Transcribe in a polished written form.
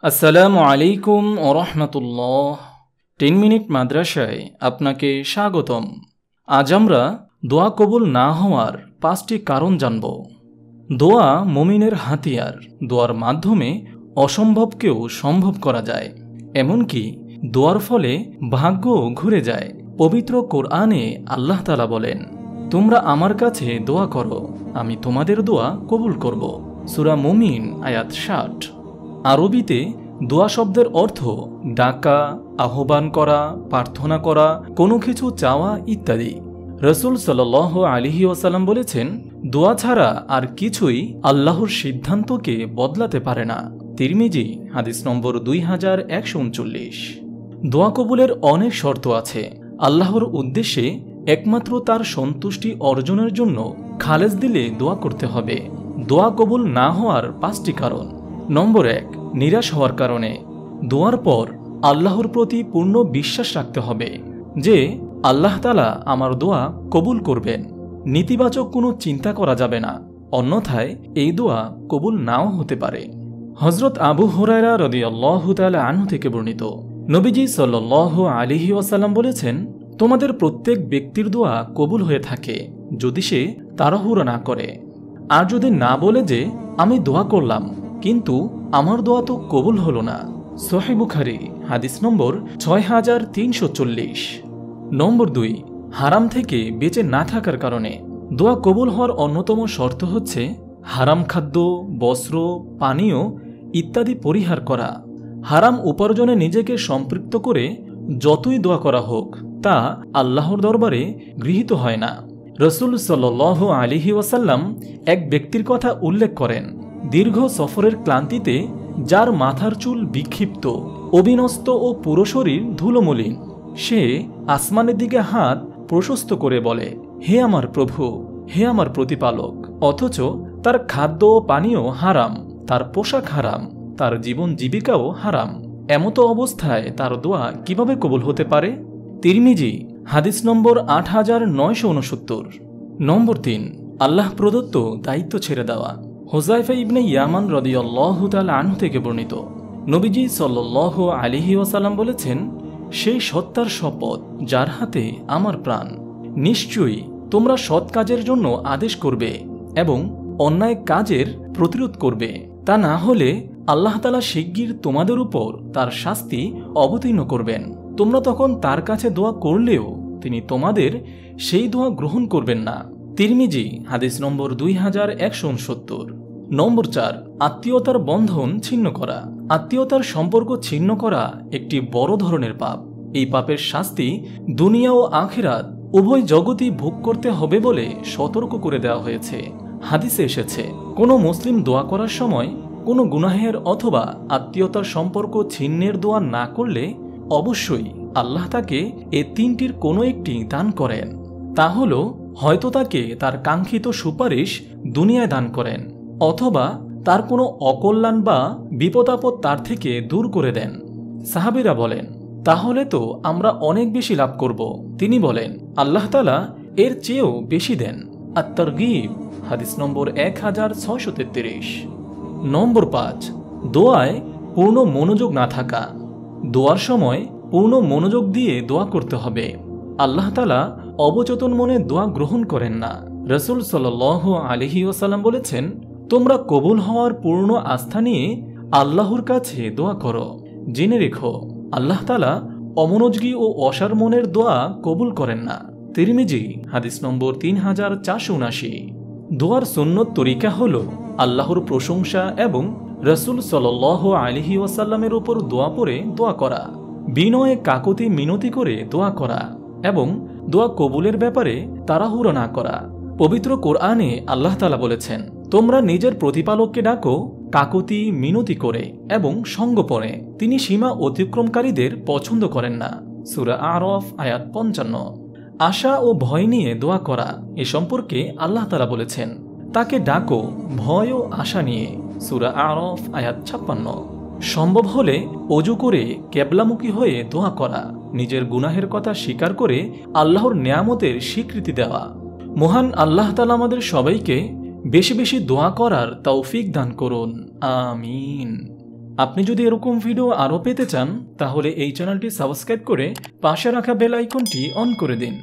আসসালামু আলাইকুম ওরহমতুল্লাহ। 10 মিনিট মাদ্রাসায় আপনাকে স্বাগতম। আজ আমরা দোয়া কবুল না হওয়ার 5টি কারণ জানব। দোয়া মুমিনের হাতিয়ার। দোয়ার মাধ্যমে অসম্ভবকেও সম্ভব করা যায়, এমনকি দোয়ার ফলে ভাগ্য ঘুরে যায়। পবিত্র কোরআনে আল্লাহ তাআলা বলেন, তোমরা আমার কাছে দোয়া করো, আমি তোমাদের দোয়া কবুল করব। সূরা মুমিন আয়াত 60। আরবিতে দোয়া শব্দের অর্থ ডাকা, আহ্বান করা, প্রার্থনা করা, কোনো কিছু চাওয়া ইত্যাদি। রাসূল সাল্লাল্লাহু আলাইহি ওয়াসাল্লাম বলেছেন, দোয়া ছাড়া আর কিছুই আল্লাহর সিদ্ধান্তকে বদলাতে পারে না। তিরমিজি হাদিস নম্বর 2139। দোয়া কবুলের অনেক শর্ত আছে। আল্লাহর উদ্দেশ্যে একমাত্র তার সন্তুষ্টি অর্জনের জন্য খালেস দিলে দোয়া করতে হবে। দোয়া কবুল না হওয়ার 5টি কারণ। নম্বর 1, নিরাশ হওয়ার কারণে। দোয়ার পর আল্লাহর প্রতি পূর্ণ বিশ্বাস রাখতে হবে যে আল্লাহ তাআলা আমার দোয়া কবুল করবেন। নেতিবাচক কোনো চিন্তা করা যাবে না, অন্যথায় এই দোয়া কবুল নাও হতে পারে। হযরত আবু হুরায়রা রাদিয়াল্লাহু তাআলা আনহু থেকে বর্ণিত, নবীজি সাল্লাল্লাহু আলাইহি ওয়াসাল্লাম বলেছেন, তোমাদের প্রত্যেক ব্যক্তির দোয়া কবুল হয়ে থাকে যদি সে তাড়াহুড়ো না করে। আর যদি না বলে যে আমি দোয়া করলাম কিন্তু আমার দোয়া তো কবুল হলো না। সহিহ বুখারী হাদিস নম্বর 6340। নম্বর 2, হারাম থেকে বেঁচে না থাকার কারণে। দোয়া কবুল হওয়ার অন্যতম শর্ত হচ্ছে হারাম খাদ্য, বস্ত্র, পানীয় ইত্যাদি পরিহার করা। হারাম উপার্জনে নিজেকে সম্পৃক্ত করে যতই দোয়া করা হোক তা আল্লাহর দরবারে গৃহীত হয় না। রাসূল সাল্লাল্লাহু আলাইহি ওয়াসাল্লাম এক ব্যক্তির কথা উল্লেখ করেন, দীর্ঘ সফরের ক্লান্তিতে যার মাথার চুল বিক্ষিপ্ত, অবিনস্ত ও পুরো শরীর ধুলোমলিন, সে আসমানের দিকে হাত প্রশস্ত করে বলে, হে আমার প্রভু, হে আমার প্রতিপালক, অথচ তার খাদ্য ও পানীয় হারাম, তার পোশাক হারাম, তার জীবন জীবিকাও হারাম। এমতো অবস্থায় তার দোয়া কিভাবে কবুল হতে পারে? তিরমিজি হাদিস নম্বর 8969। নম্বর 3, আল্লাহ প্রদত্ত দায়িত্ব ছেড়ে দেওয়া। হুযায়ফা ইবনে ইয়ামান রাদিয়াল্লাহু তাআলা আনহু থেকে বর্ণিত, নবীজি সাল্লাল্লাহু আলাইহি ওয়াসাল্লাম বলেছেন, সেই সত্তার শপথ যার হাতে আমার প্রাণ, নিশ্চয়ই তোমরা সৎ কাজের জন্য আদেশ করবে এবং অন্যায় কাজের প্রতিরোধ করবে। তা না হলে আল্লাহ তাআলা শিগগির তোমাদের উপর তার শাস্তি অবতীর্ণ করবেন। তোমরা তখন তার কাছে দোয়া করলেও তিনি তোমাদের সেই দোয়া গ্রহণ করবেন না। তিরমিজি হাদিস নম্বর 2169। নম্বর 4, আত্মীয়তার বন্ধন ছিন্ন করা। আত্মীয়তার সম্পর্ক ছিন্ন করা একটি বড় ধরনের পাপ। এই পাপের শাস্তি দুনিয়া ও আখিরাত উভয় জগতই ভোগ করতে হবে বলে সতর্ক করে দেওয়া হয়েছে। হাদিসে এসেছে, কোনো মুসলিম দোয়া করার সময় কোনো গুনাহের অথবা আত্মীয়তার সম্পর্ক ছিন্নের দোয়া না করলে অবশ্যই আল্লাহ তাকে এ 3টির কোনো একটি দান করেন। তা হলো, হয়তো তাকে তার কাঙ্ক্ষিত সুপারিশ দুনিয়ায় দান করেন, অথবা তার কোনো অকল্যাণ বা বিপদাপদ তার থেকে দূর করে দেন। সাহাবীরা বলেন, তাহলে তো আমরা অনেক বেশি লাভ করব। তিনি বলেন, আল্লাহ তাআলা এর চেয়েও বেশি দেন। আত-তারগীব হাদিস নম্বর 1633। নম্বর 5, দোয়ায় পূর্ণ মনোযোগ না থাকা। দোয়ার সময় পূর্ণ মনোযোগ দিয়ে দোয়া করতে হবে। আল্লাহ তাআলা অবচেতন মনে দোয়া গ্রহণ করেন না। রাসূল সাল্লাল্লাহু আলাইহি ওয়াসাল্লাম বলেছেন, তোমরা কবুল হওয়ার পূর্ণ আস্থা নিয়ে আল্লাহর কাছে দোয়া করো। জেনে রেখো, আল্লাহ তাআলা অমনোযোগী ও অসার মনের দোয়া কবুল করেন না। তিরমিজি হাদিস নম্বর 3479। দোয়ার সুন্নত তরিকা হলো আল্লাহর প্রশংসা এবং রাসূল সাল্লাল্লাহু আলাইহি ওয়াসাল্লামের উপর দোয়া পড়ে দোয়া করা, বিনয়ে কাকুতি মিনতি করে দোয়া করা এবং দোয়া কবুলের ব্যাপারে তাড়াহুড়ো না করা। পবিত্র কোরআনে আল্লাহ তাআলা বলেছেন, তোমরা নিজের প্রতিপালককে ডাকো কাকুতি মিনতি করে এবং সঙ্গোপনে, তিনি সীমা অতিক্রমকারীদের পছন্দ করেন না। সূরা আরাফ আয়াত 55। আশা ও ভয় নিয়ে দোয়া করা, এ সম্পর্কে আল্লাহ তাআলা বলেছেন, তাকে ডাকো ভয় ও আশা নিয়ে। সূরা আরাফ আয়াত 56। সম্ভব হলে ওযু করে কিবলামুখী হয়ে দোয়া করা, নিজের গুনাহের কথা স্বীকার করে আল্লাহর নেয়ামতের স্বীকৃতি দেওয়া। মহান আল্লাহ তাআলা আমাদের সবাইকে বেশি বেশি দোয়া করার তৌফিক দান করুন। আমিন। আপনি যদি এরকম ভিডিও আরও পেতে চান তাহলে এই চ্যানেলটি সাবস্ক্রাইব করে পাশে রাখা বেল আইকনটি অন করে দিন।